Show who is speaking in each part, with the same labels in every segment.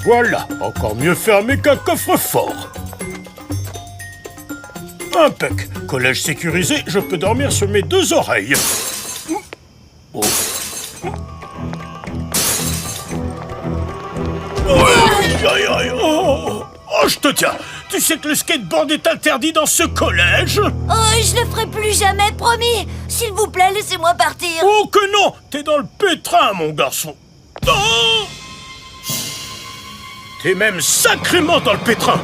Speaker 1: Voilà, encore mieux fermé qu'un coffre-fort. Impec. Collège sécurisé, je peux dormir sur mes deux oreilles. Oh. Aïe, aïe, aïe. Oh, je te tiens. Tu sais que le skateboard est interdit dans ce collège?
Speaker 2: Oh, je le ferai plus jamais, promis. S'il vous plaît, laissez-moi partir.
Speaker 1: Oh que non. T'es dans le pétrin, mon garçon. Oh, t'es même sacrément dans le pétrin.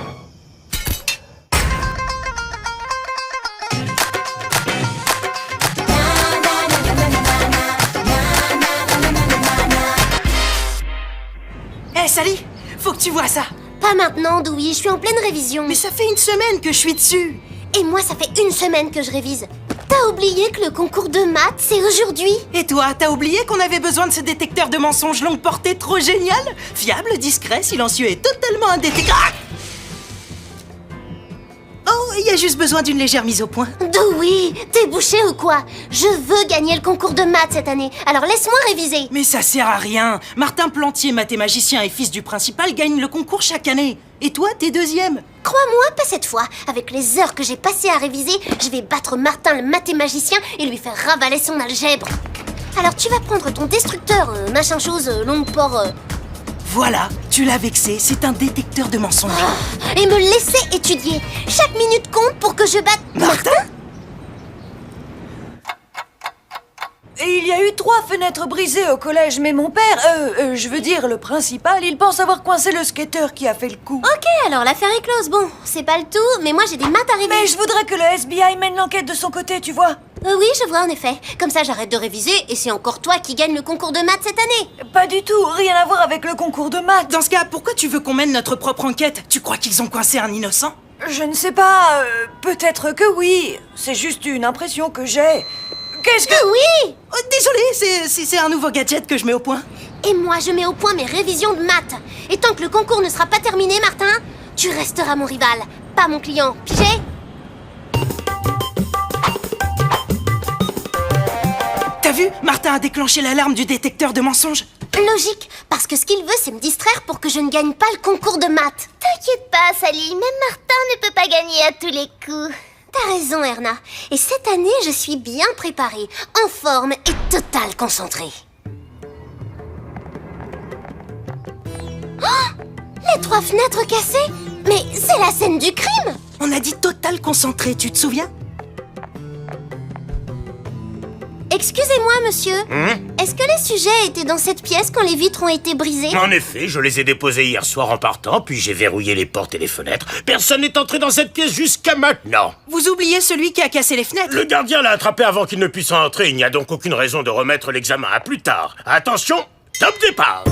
Speaker 3: Hé, Sally, faut que tu vois ça.
Speaker 2: Pas maintenant, Dewey, je suis en pleine révision.
Speaker 3: Mais ça fait une semaine que je suis dessus.
Speaker 2: Et moi, ça fait une semaine que je révise. T'as oublié que le concours de maths, c'est aujourd'hui?
Speaker 3: Et toi, t'as oublié qu'on avait besoin de ce détecteur de mensonges longue portée trop génial? Fiable, discret, silencieux et totalement indétectable. Oh, il y a juste besoin d'une légère mise au point.
Speaker 2: Dewey, t'es bouché ou quoi? Je veux gagner le concours de maths cette année, alors laisse-moi réviser.
Speaker 3: Mais ça sert à rien. Martin Plantier, mathématicien et fils du principal, gagne le concours chaque année. Et toi, t'es deuxième.
Speaker 2: Crois-moi, pas cette fois. Avec les heures que j'ai passées à réviser, je vais battre Martin le mathémagicien et lui faire ravaler son algèbre. Alors tu vas prendre ton destructeur, machin chose, longue port...
Speaker 3: Voilà, tu l'as vexé, c'est un détecteur de mensonges.
Speaker 2: Et me laisser étudier. Chaque minute compte pour que je batte...
Speaker 3: Martin?
Speaker 4: Et il y a eu 3 fenêtres brisées au collège, mais mon père, je veux dire le principal, il pense avoir coincé le skateur qui a fait le coup.
Speaker 2: Ok, alors l'affaire est close. Bon, c'est pas le tout, mais moi j'ai des maths à réviser.
Speaker 4: Mais je voudrais que le FBI mène l'enquête de son côté, tu vois.
Speaker 2: Oui, je vois en effet. Comme ça, j'arrête de réviser et c'est encore toi qui gagne le concours de maths cette année.
Speaker 4: Pas du tout, rien à voir avec le concours de maths.
Speaker 3: Dans ce cas, pourquoi tu veux qu'on mène notre propre enquête? Tu crois qu'ils ont coincé un innocent?
Speaker 4: Je ne sais pas, peut-être que oui. C'est juste une impression que j'ai. Qu'est-ce que...
Speaker 2: Oui!
Speaker 3: Oh, désolé, c'est un nouveau gadget que je mets au point.
Speaker 2: Et moi, je mets au point mes révisions de maths. Et tant que le concours ne sera pas terminé, Martin, tu resteras mon rival, pas mon client. Pigé?
Speaker 3: T'as vu? Martin a déclenché l'alarme du détecteur de mensonges.
Speaker 2: Logique, parce que ce qu'il veut, c'est me distraire pour que je ne gagne pas le concours de maths.
Speaker 5: T'inquiète pas, Sally, même Martin ne peut pas gagner à tous les coups.
Speaker 2: T'as raison, Erna. Et cette année, je suis bien préparée, en forme et total concentrée. Oh, les 3 fenêtres cassées? Mais c'est la scène du crime!
Speaker 3: On a dit total concentré, tu te souviens?
Speaker 2: Excusez-moi, monsieur. Est-ce que les sujets étaient dans cette pièce quand les vitres ont été brisées?
Speaker 1: En effet, je les ai déposés hier soir en partant, puis j'ai verrouillé les portes et les fenêtres. Personne n'est entré dans cette pièce jusqu'à maintenant.
Speaker 3: Vous oubliez celui qui a cassé les fenêtres?
Speaker 1: Le gardien l'a attrapé avant qu'il ne puisse entrer. Il n'y a donc aucune raison de remettre l'examen à plus tard. Attention, top départ.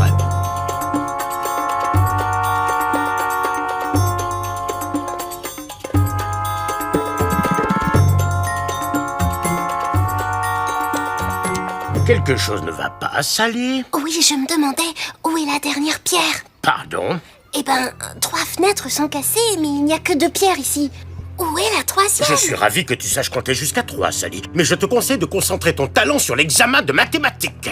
Speaker 1: Quelque chose ne va pas, Sally?
Speaker 2: Oui, je me demandais où est la dernière pierre.
Speaker 1: Pardon?
Speaker 2: Eh ben, 3 fenêtres sont cassées, mais il n'y a que 2 pierres ici. Où est la 3e?
Speaker 1: Je suis ravi que tu saches compter jusqu'à 3, Sally. Mais je te conseille de concentrer ton talent sur l'examen de mathématiques.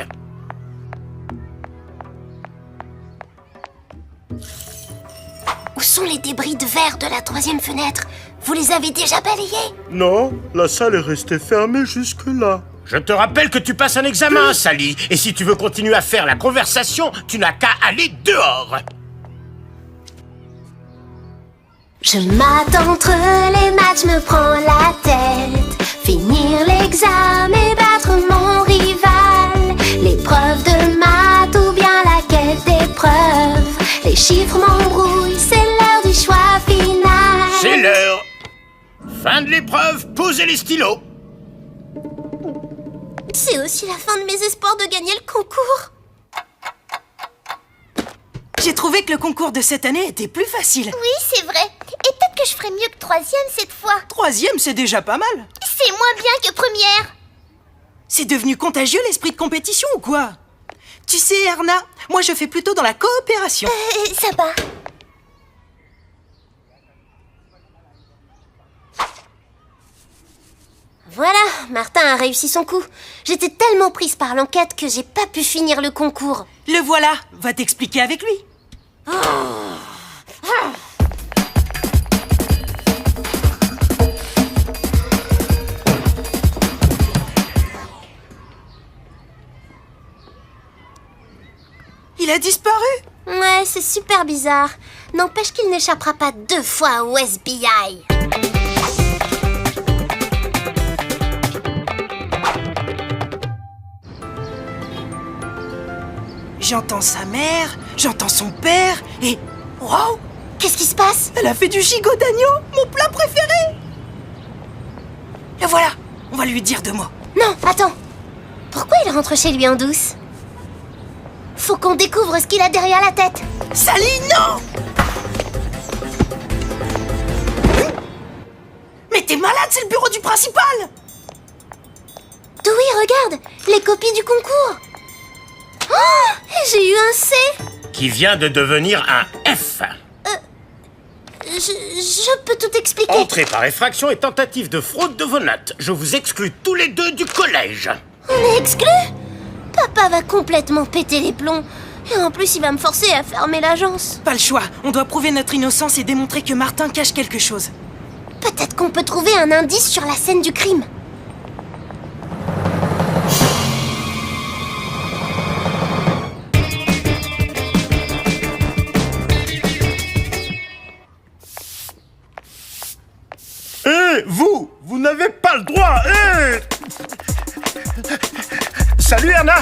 Speaker 2: Où sont les débris de verre de la 3e fenêtre? Vous les avez déjà balayés?
Speaker 1: Non, la salle est restée fermée jusque-là. Je te rappelle que tu passes un examen, Sally. Et si tu veux continuer à faire la conversation, tu n'as qu'à aller dehors.
Speaker 2: Je m'attends entre les maths, je me prends la tête. Finir l'examen et battre mon rival. L'épreuve de maths ou bien la quête d'épreuves. Les chiffres m'embrouillent, c'est l'heure du choix final.
Speaker 1: C'est l'heure. Fin de l'épreuve, posez les stylos.
Speaker 2: C'est aussi la fin de mes espoirs de gagner le concours.
Speaker 3: J'ai trouvé que le concours de cette année était plus facile.
Speaker 5: Oui, c'est vrai. Et peut-être que je ferai mieux que 3e cette fois.
Speaker 3: 3e, c'est déjà pas mal.
Speaker 5: C'est moins bien que première.
Speaker 3: C'est devenu contagieux l'esprit de compétition ou quoi? Tu sais, Erna, moi je fais plutôt dans la coopération.
Speaker 5: Ça va.
Speaker 2: Voilà, Martin a réussi son coup. J'étais tellement prise par l'enquête que j'ai pas pu finir le concours.
Speaker 3: Le voilà, va t'expliquer avec lui. Il a disparu.
Speaker 2: Ouais, c'est super bizarre. N'empêche qu'il n'échappera pas 2 fois au SBI.
Speaker 3: J'entends sa mère, j'entends son père et... Waouh!
Speaker 2: Qu'est-ce qui se passe?
Speaker 3: Elle a fait du gigot d'agneau, mon plat préféré! Et voilà, on va lui dire 2 mots.
Speaker 2: Non, attends. Pourquoi il rentre chez lui en douce? Faut qu'on découvre ce qu'il a derrière la tête.
Speaker 3: Sally, non! Mais t'es malade, c'est le bureau du principal!
Speaker 2: Dewey, regarde, les copies du concours. Oh, j'ai eu un C.
Speaker 1: Qui vient de devenir un F.
Speaker 2: Je peux tout expliquer.
Speaker 1: Entrée par effraction et tentative de fraude de vos notes. Je vous exclus tous les 2 du collège.
Speaker 2: On est exclus? Papa va complètement péter les plombs. Et en plus, il va me forcer à fermer l'agence.
Speaker 3: Pas le choix, on doit prouver notre innocence et démontrer que Martin cache quelque chose.
Speaker 2: Peut-être qu'on peut trouver un indice sur la scène du crime.
Speaker 1: Hé, vous n'avez pas le droit. Hé! Salut, Erna.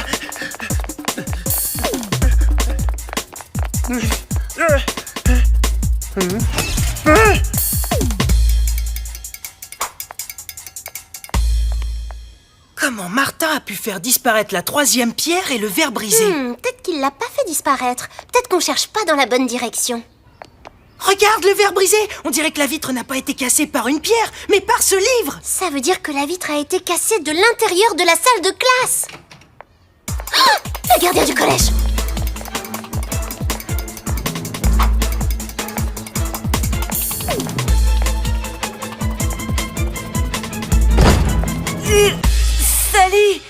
Speaker 3: Comment Martin a pu faire disparaître la 3e pierre et le verre brisé?
Speaker 2: Peut-être qu'il l'a pas fait disparaître. Peut-être qu'on cherche pas dans la bonne direction.
Speaker 3: Regarde le verre brisé! On dirait que la vitre n'a pas été cassée par une pierre, mais par ce livre!
Speaker 2: Ça veut dire que la vitre a été cassée de l'intérieur de la salle de classe. Oh, le gardien du collège.
Speaker 4: Sally,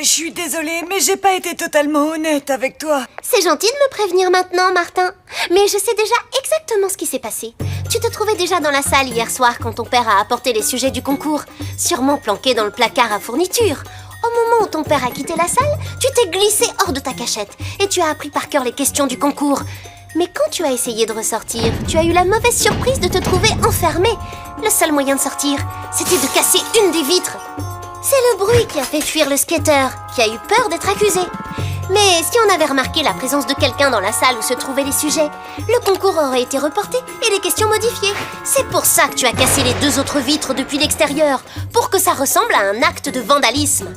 Speaker 4: je suis désolée, mais j'ai pas été totalement honnête avec toi.
Speaker 2: C'est gentil de me prévenir maintenant, Martin. Mais je sais déjà exactement ce qui s'est passé. Tu te trouvais déjà dans la salle hier soir quand ton père a apporté les sujets du concours, sûrement planqués dans le placard à fourniture. Au moment où ton père a quitté la salle, tu t'es glissé hors de ta cachette et tu as appris par cœur les questions du concours. Mais quand tu as essayé de ressortir, tu as eu la mauvaise surprise de te trouver enfermé. Le seul moyen de sortir, c'était de casser une des vitres. C'est le bruit qui a fait fuir le skater, qui a eu peur d'être accusé. Mais si on avait remarqué la présence de quelqu'un dans la salle où se trouvaient les sujets, le concours aurait été reporté et les questions modifiées. C'est pour ça que tu as cassé les 2 autres vitres depuis l'extérieur, pour que ça ressemble à un acte de vandalisme.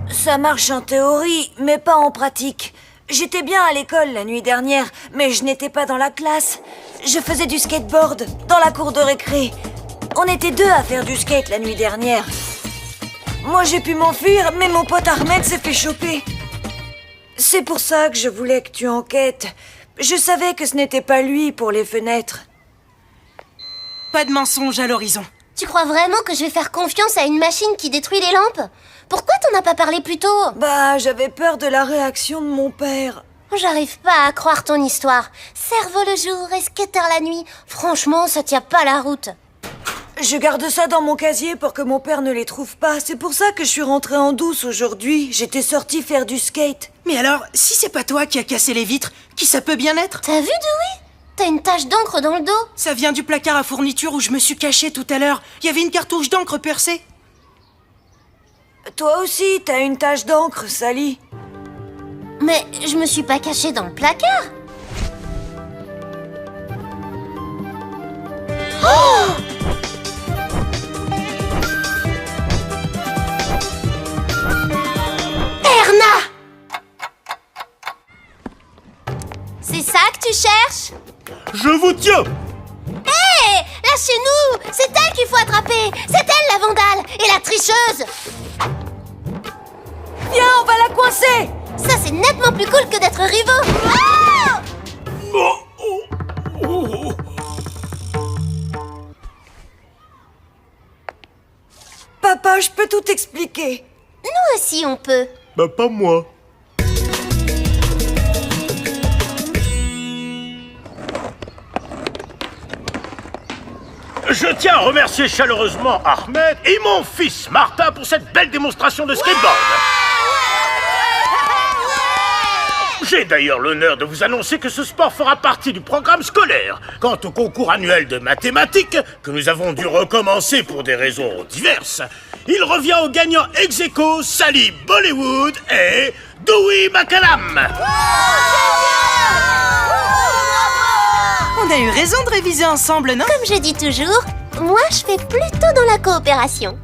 Speaker 4: Ça marche en théorie, mais pas en pratique. J'étais bien à l'école la nuit dernière, mais je n'étais pas dans la classe. Je faisais du skateboard dans la cour de récré. On était 2 à faire du skate la nuit dernière. Moi, j'ai pu m'enfuir, mais mon pote Ahmed s'est fait choper. C'est pour ça que je voulais que tu enquêtes. Je savais que ce n'était pas lui pour les fenêtres.
Speaker 3: Pas de mensonge à l'horizon.
Speaker 2: Tu crois vraiment que je vais faire confiance à une machine qui détruit les lampes? Pourquoi t'en as pas parlé plus tôt?
Speaker 4: Bah, j'avais peur de la réaction de mon père.
Speaker 2: J'arrive pas à croire ton histoire. Cerveau le jour et skater la nuit. Franchement, ça tient pas la route.
Speaker 4: Je garde ça dans mon casier pour que mon père ne les trouve pas. C'est pour ça que je suis rentrée en douce aujourd'hui. J'étais sortie faire du skate.
Speaker 3: Mais alors, si c'est pas toi qui as cassé les vitres, qui ça peut bien être?
Speaker 2: T'as vu, Dewey? T'as une tache d'encre dans le dos.
Speaker 3: Ça vient du placard à fourniture où je me suis cachée tout à l'heure. Il y avait une cartouche d'encre percée.
Speaker 4: Toi aussi, t'as une tache d'encre, Sally.
Speaker 2: Mais je me suis pas cachée dans le placard. Oh! Erna! C'est ça que tu cherches?
Speaker 1: Je vous tiens.
Speaker 2: Hé! Lâchez-nous! C'est elle qu'il faut attraper! C'est elle la vandale et la tricheuse!
Speaker 4: Viens, on va la coincer!
Speaker 2: Ça, c'est nettement plus cool que d'être rivaux! Ah!
Speaker 4: Papa, je peux tout expliquer.
Speaker 2: Nous aussi, on peut.
Speaker 1: Bah pas moi. Je tiens à remercier chaleureusement Ahmed et mon fils Martin pour cette belle démonstration de skateboard. J'ai d'ailleurs l'honneur de vous annoncer que ce sport fera partie du programme scolaire. Quant au concours annuel de mathématiques, que nous avons dû recommencer pour des raisons diverses, il revient aux gagnants ex aequo Sally Bollywood et Dewey McCallum.
Speaker 3: On a eu raison de réviser ensemble, non?
Speaker 5: Comme je dis toujours, moi je fais plutôt dans la coopération.